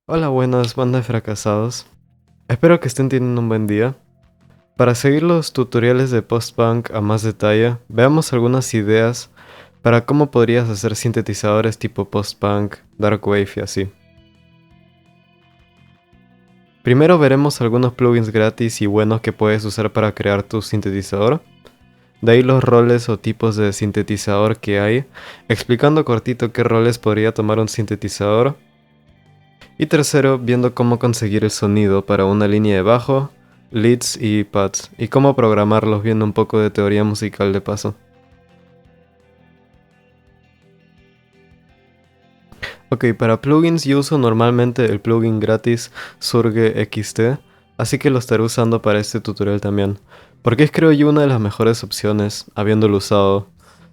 Hola, buenas, banda de fracasados. Espero que estén teniendo un buen día. Para seguir los tutoriales de post-punk a más detalle, veamos algunas ideas para cómo podrías hacer sintetizadores tipo post-punk, dark wave y así. Primero veremos algunos plugins gratis y buenos que puedes usar para crear tu sintetizador. De ahí los roles o tipos de sintetizador que hay, explicando cortito qué roles podría tomar un sintetizador. Y tercero, viendo cómo conseguir el sonido para una línea de bajo, leads y pads, y cómo programarlos viendo un poco de teoría musical de paso. Ok, para plugins yo uso normalmente el plugin gratis Surge XT, así que lo estaré usando para este tutorial también, porque es creo yo una de las mejores opciones, habiéndolo usado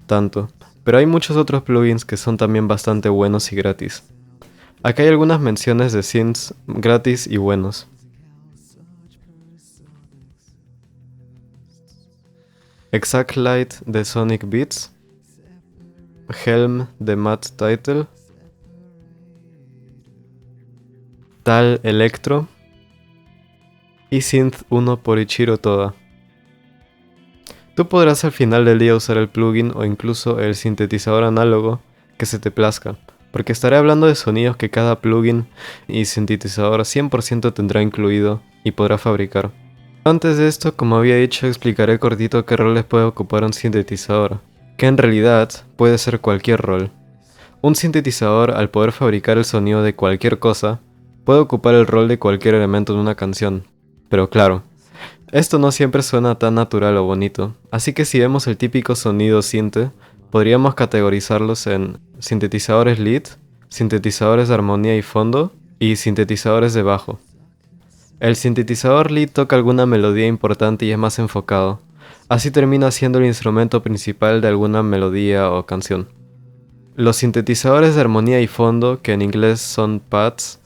tanto, pero hay muchos otros plugins que son también bastante buenos y gratis. Acá hay algunas menciones de synths gratis y buenos. Exact Light de Sonic Beats, Helm de Matt Title, Tal Electro y Synth 1 por Ichiro Toda. Tú podrás al final del día usar el plugin o incluso el sintetizador análogo que se te plazca, porque estaré hablando de sonidos que cada plugin y sintetizador 100% tendrá incluido y podrá fabricar. Antes de esto, como había dicho, explicaré cortito qué roles puede ocupar un sintetizador, que en realidad puede ser cualquier rol. Un sintetizador, al poder fabricar el sonido de cualquier cosa, puede ocupar el rol de cualquier elemento en una canción. Pero claro, esto no siempre suena tan natural o bonito, así que si vemos el típico sonido sinte, podríamos categorizarlos en sintetizadores lead, sintetizadores de armonía y fondo, y sintetizadores de bajo. El sintetizador lead toca alguna melodía importante y es más enfocado, así termina siendo el instrumento principal de alguna melodía o canción. Los sintetizadores de armonía y fondo, que en inglés son pads,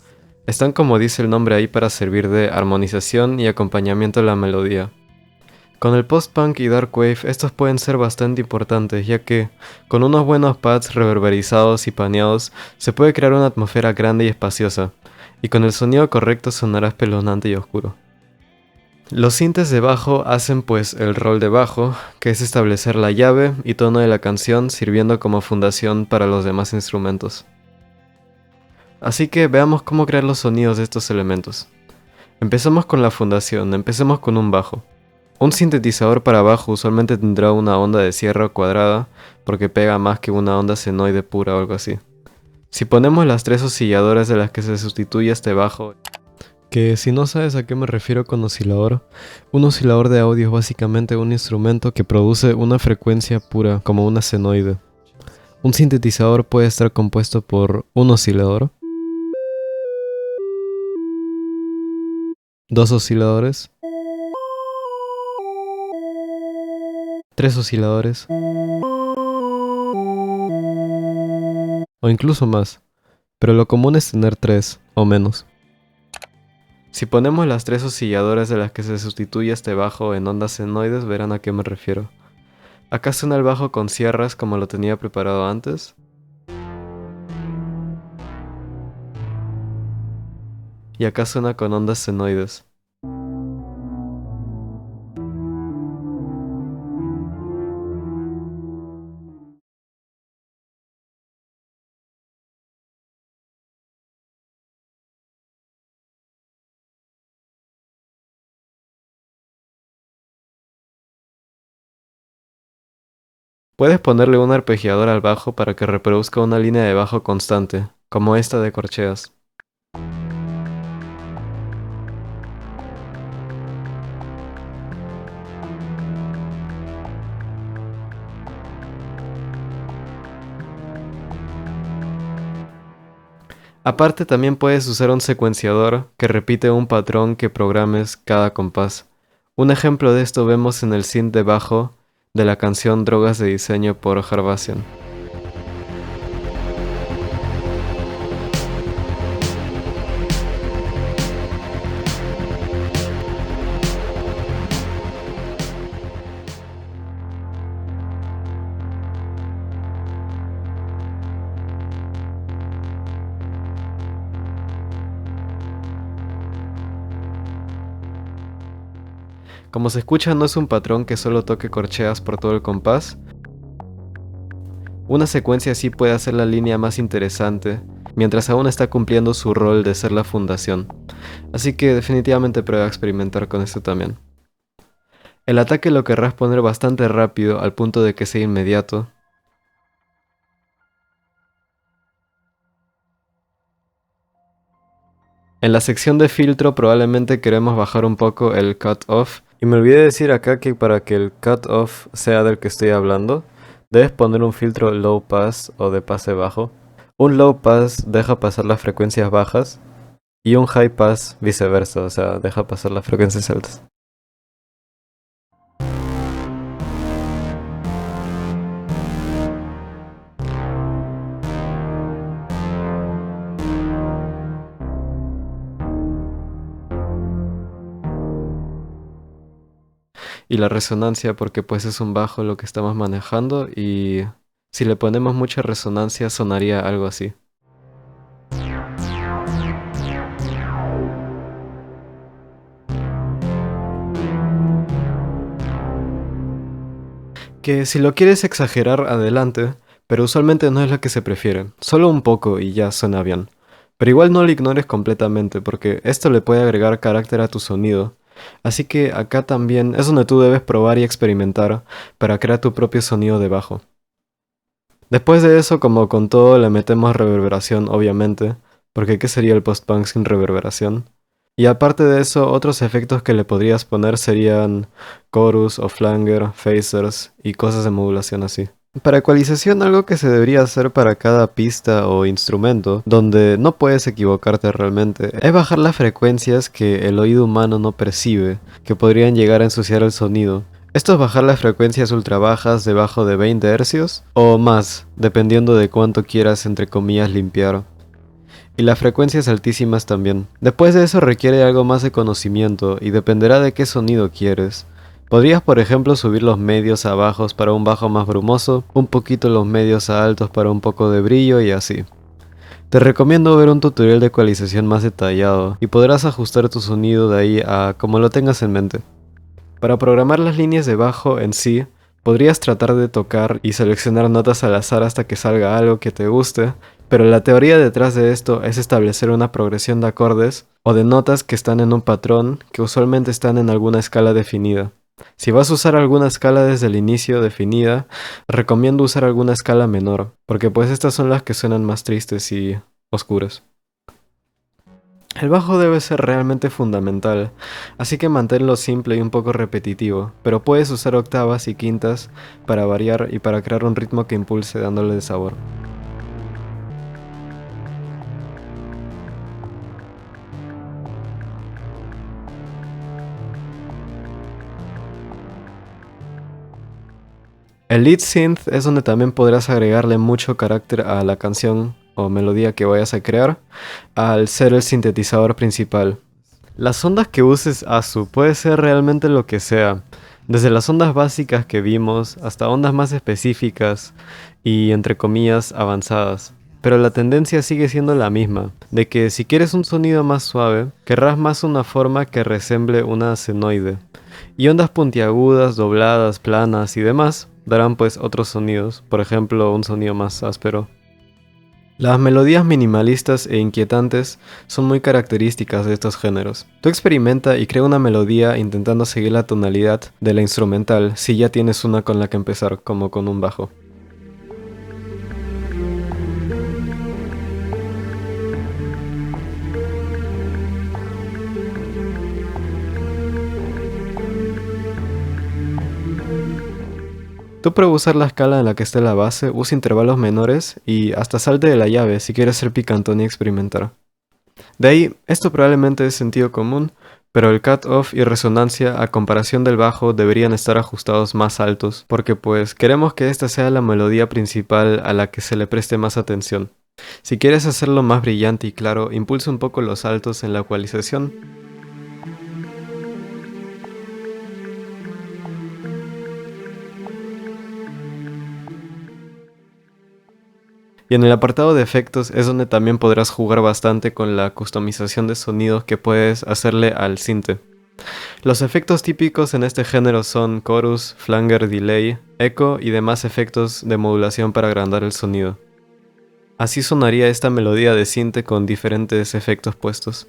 están como dice el nombre ahí para servir de armonización y acompañamiento de la melodía. Con el post-punk y dark wave estos pueden ser bastante importantes, ya que con unos buenos pads reverberizados y paneados se puede crear una atmósfera grande y espaciosa, y con el sonido correcto sonará espeluznante y oscuro. Los sintes de bajo hacen pues el rol de bajo, que es establecer la llave y tono de la canción sirviendo como fundación para los demás instrumentos. Así que veamos cómo crear los sonidos de estos elementos. Empezamos con la fundación, empecemos con un bajo. Un sintetizador para bajo usualmente tendrá una onda de cierre cuadrada, porque pega más que una onda senoide pura o algo así. Si ponemos las tres osciladoras de las que se sustituye este bajo, que si no sabes a qué me refiero con oscilador, un oscilador de audio es básicamente un instrumento que produce una frecuencia pura como una senoide. Un sintetizador puede estar compuesto por un oscilador, dos osciladores, tres osciladores, o incluso más, pero lo común es tener tres o menos. Si ponemos las tres osciladoras de las que se sustituye este bajo en ondas senoides, verán a qué me refiero. Acá suena el bajo con sierras como lo tenía preparado antes. Y acá suena con ondas senoides. Puedes ponerle un arpegiador al bajo para que reproduzca una línea de bajo constante, como esta de corcheas. Aparte también puedes usar un secuenciador que repite un patrón que programes cada compás. Un ejemplo de esto vemos en el synth de bajo de la canción Drogas de Diseño por Harbassian. Como se escucha, no es un patrón que solo toque corcheas por todo el compás. Una secuencia así puede hacer la línea más interesante, mientras aún está cumpliendo su rol de ser la fundación. Así que definitivamente prueba a experimentar con esto también. El ataque lo querrás poner bastante rápido al punto de que sea inmediato. En la sección de filtro probablemente queremos bajar un poco el cut-off. Y me olvidé decir acá que para que el cut-off sea del que estoy hablando, debes poner un filtro low pass o de pase bajo. Un low pass deja pasar las frecuencias bajas y un high pass viceversa, o sea, deja pasar las frecuencias altas. Y la resonancia porque pues es un bajo lo que estamos manejando y si le ponemos mucha resonancia sonaría algo así. Que si lo quieres exagerar adelante, pero usualmente no es la que se prefiere, solo un poco y ya suena bien. Pero igual no lo ignores completamente porque esto le puede agregar carácter a tu sonido. Así que acá también es donde tú debes probar y experimentar para crear tu propio sonido de bajo. Después de eso, como con todo, le metemos reverberación, obviamente, porque ¿qué sería el post-punk sin reverberación? Y aparte de eso, otros efectos que le podrías poner serían chorus o flanger, phasers y cosas de modulación así. Para ecualización, algo que se debería hacer para cada pista o instrumento, donde no puedes equivocarte realmente, es bajar las frecuencias que el oído humano no percibe, que podrían llegar a ensuciar el sonido. Esto es bajar las frecuencias ultra bajas debajo de 20 Hz o más, dependiendo de cuánto quieras entre comillas limpiar. Y las frecuencias altísimas también. Después de eso requiere algo más de conocimiento y dependerá de qué sonido quieres. Podrías por ejemplo subir los medios a bajos para un bajo más brumoso, un poquito los medios a altos para un poco de brillo y así. Te recomiendo ver un tutorial de ecualización más detallado y podrás ajustar tu sonido de ahí a como lo tengas en mente. Para programar las líneas de bajo en sí, podrías tratar de tocar y seleccionar notas al azar hasta que salga algo que te guste, pero la teoría detrás de esto es establecer una progresión de acordes o de notas que están en un patrón que usualmente están en alguna escala definida. Si vas a usar alguna escala desde el inicio definida, recomiendo usar alguna escala menor, porque pues estas son las que suenan más tristes y oscuras. El bajo debe ser realmente fundamental, así que manténlo simple y un poco repetitivo, pero puedes usar octavas y quintas para variar y para crear un ritmo que impulse dándole sabor. El lead synth es donde también podrás agregarle mucho carácter a la canción o melodía que vayas a crear, al ser el sintetizador principal. Las ondas que uses ASU puede ser realmente lo que sea, desde las ondas básicas que vimos hasta ondas más específicas y entre comillas avanzadas. Pero la tendencia sigue siendo la misma, de que si quieres un sonido más suave, querrás más una forma que resemble una senoide. Y ondas puntiagudas, dobladas, planas y demás darán pues otros sonidos, por ejemplo un sonido más áspero. Las melodías minimalistas e inquietantes son muy características de estos géneros. Tú experimenta y crea una melodía intentando seguir la tonalidad de la instrumental si ya tienes una con la que empezar, como con un bajo. Tú prueba usar la escala en la que esté la base, usa intervalos menores y hasta salte de la llave si quieres ser picantón y experimentar. De ahí, esto probablemente es sentido común, pero el cut-off y resonancia a comparación del bajo deberían estar ajustados más altos, porque pues queremos que esta sea la melodía principal a la que se le preste más atención. Si quieres hacerlo más brillante y claro, impulsa un poco los altos en la ecualización. Y en el apartado de efectos es donde también podrás jugar bastante con la customización de sonidos que puedes hacerle al sinte. Los efectos típicos en este género son chorus, flanger, delay, eco y demás efectos de modulación para agrandar el sonido. Así sonaría esta melodía de synth con diferentes efectos puestos.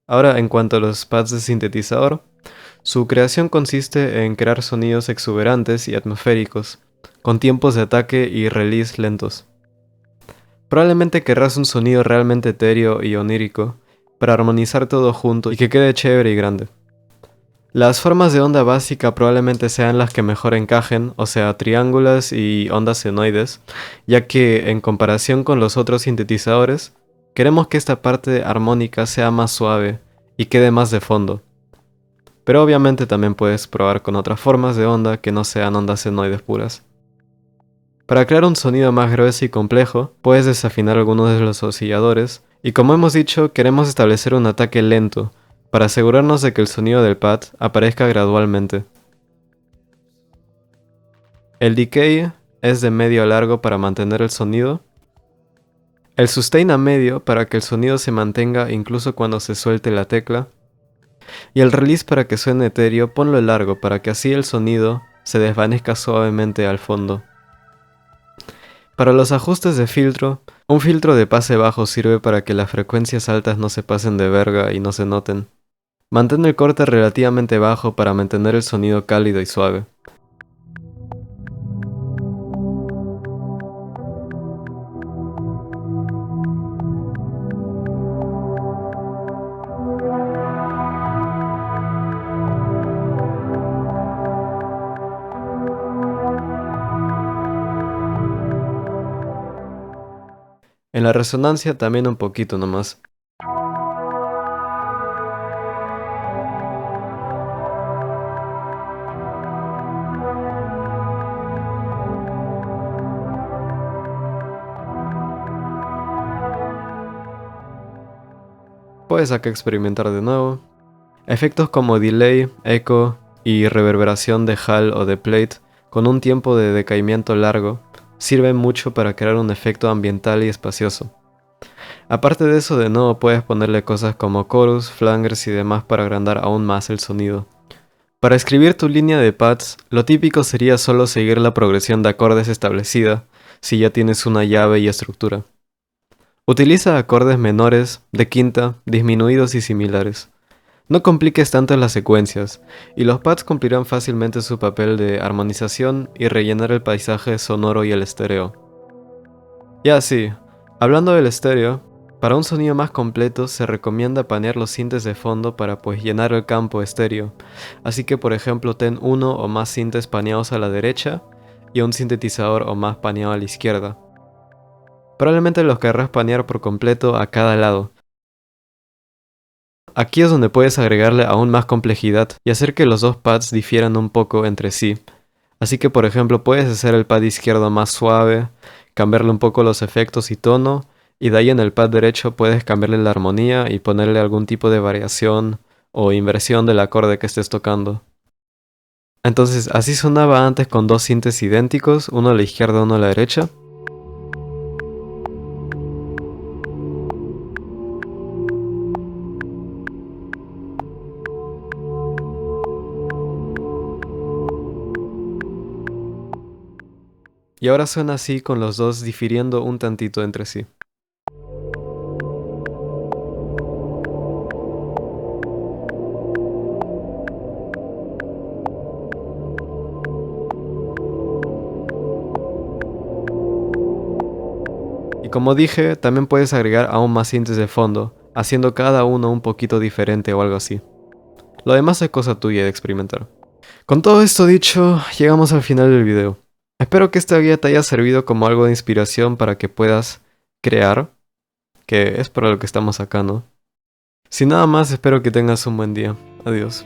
Ahora, en cuanto a los pads de sintetizador, su creación consiste en crear sonidos exuberantes y atmosféricos, con tiempos de ataque y release lentos. Probablemente querrás un sonido realmente etéreo y onírico, para armonizar todo junto y que quede chévere y grande. Las formas de onda básica probablemente sean las que mejor encajen, o sea, triángulas y ondas senoides, ya que en comparación con los otros sintetizadores, queremos que esta parte armónica sea más suave y quede más de fondo. Pero obviamente también puedes probar con otras formas de onda que no sean ondas senoides puras. Para crear un sonido más grueso y complejo, puedes desafinar algunos de los osciladores, y como hemos dicho, queremos establecer un ataque lento, para asegurarnos de que el sonido del pad aparezca gradualmente. El decay es de medio a largo para mantener el sonido. El sustain a medio para que el sonido se mantenga incluso cuando se suelte la tecla. Y el release para que suene etéreo, ponlo largo para que así el sonido se desvanezca suavemente al fondo. Para los ajustes de filtro, un filtro de pase bajo sirve para que las frecuencias altas no se pasen de verga y no se noten. Mantén el corte relativamente bajo para mantener el sonido cálido y suave. En la resonancia también un poquito nomás. Puedes acá experimentar de nuevo. Efectos como delay, eco y reverberación de hall o de plate con un tiempo de decaimiento largo sirven mucho para crear un efecto ambiental y espacioso. Aparte de eso, de nuevo puedes ponerle cosas como chorus, flangers y demás para agrandar aún más el sonido. Para escribir tu línea de pads, lo típico sería solo seguir la progresión de acordes establecida, si ya tienes una llave y estructura. Utiliza acordes menores, de quinta, disminuidos y similares. No compliques tanto las secuencias, y los pads cumplirán fácilmente su papel de armonización y rellenar el paisaje sonoro y el estéreo. Ya sí, hablando del estéreo, para un sonido más completo se recomienda panear los sintes de fondo para llenar el campo estéreo, así que por ejemplo ten uno o más sintes paneados a la derecha y un sintetizador o más paneado a la izquierda. Probablemente los querrás panear por completo a cada lado. Aquí es donde puedes agregarle aún más complejidad y hacer que los dos pads difieran un poco entre sí. Así que por ejemplo puedes hacer el pad izquierdo más suave, cambiarle un poco los efectos y tono, y de ahí en el pad derecho puedes cambiarle la armonía y ponerle algún tipo de variación o inversión del acorde que estés tocando. Entonces así sonaba antes con dos sintes idénticos, uno a la izquierda y uno a la derecha. Y ahora suena así con los dos difiriendo un tantito entre sí. Y como dije, también puedes agregar aún más sintes de fondo, haciendo cada uno un poquito diferente o algo así. Lo demás es cosa tuya de experimentar. Con todo esto dicho, llegamos al final del video. Espero que esta guía te haya servido como algo de inspiración para que puedas crear, que es para lo que estamos acá, ¿no? Sin nada más, espero que tengas un buen día. Adiós.